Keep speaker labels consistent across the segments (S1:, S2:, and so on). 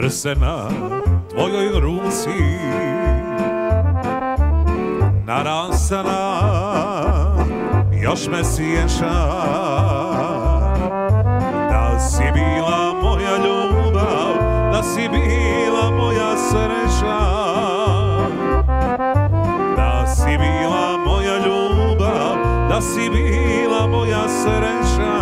S1: Prse na tvojoj ruci narastana, još me sjeća da si bila moja ljubav, da si bila moja sreća, da si bila moja ljubav, da si bila moja sreća.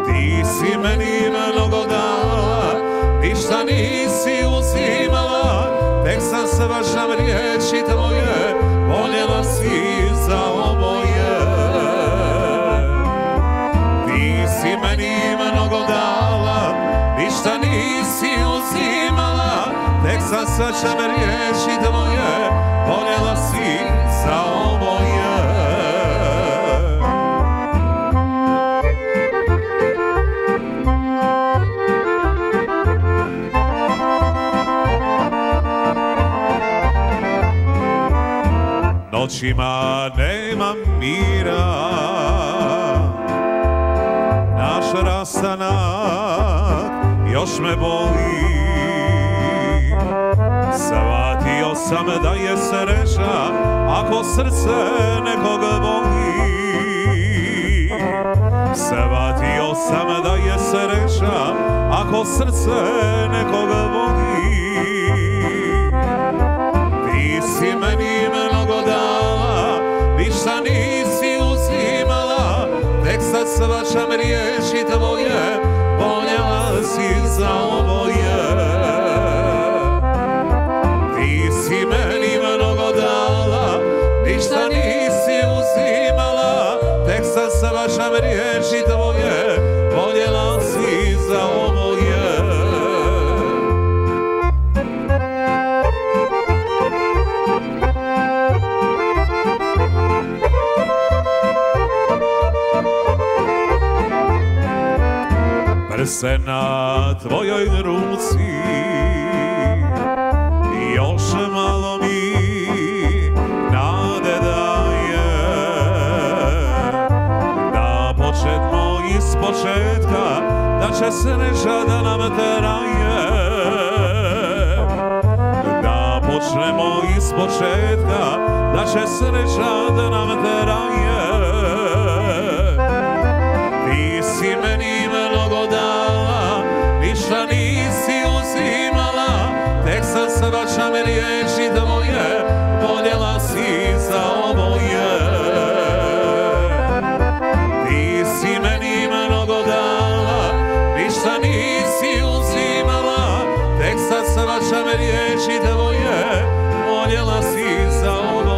S1: Ti si meni mnogo dala, ništa nisi uzimala, tek sam svašam riječi tvoje, voljela si za oboje. Ti si meni mnogo dala, ništa nisi uzimala, tek sam svašam riječi tvoje, voljela si za oboje. Noćima nema mira, naš rastanak još me boli. Shvatio sam da je sreća ako srce nekog voli. Shvatio sam da je sreća ako srce nekog voli. Ti si meni mnogo dala, ništa nisi uzimala, tek sad svašam riječi tvoje, voljela si za oboje. Ti si meni mnogo dala, ništa nisi uzimala, tek sad svašam riječi tvoje, voljela si za oboje. Prse na tvojoj ruci još malo mi nade daje, da početmo iz početka, da će sreća da nam traje. Da počnemo iz početka, da će sreća da nam traje. Ti si meni mnogo dala, ništa nisi uzimala, tek sad svašam riječi tvoje, voljela si za oboje. Ti si meni mnogo dala, ništa nisi uzimala, tek sad svašam riječi tvoje, voljela si za oboje.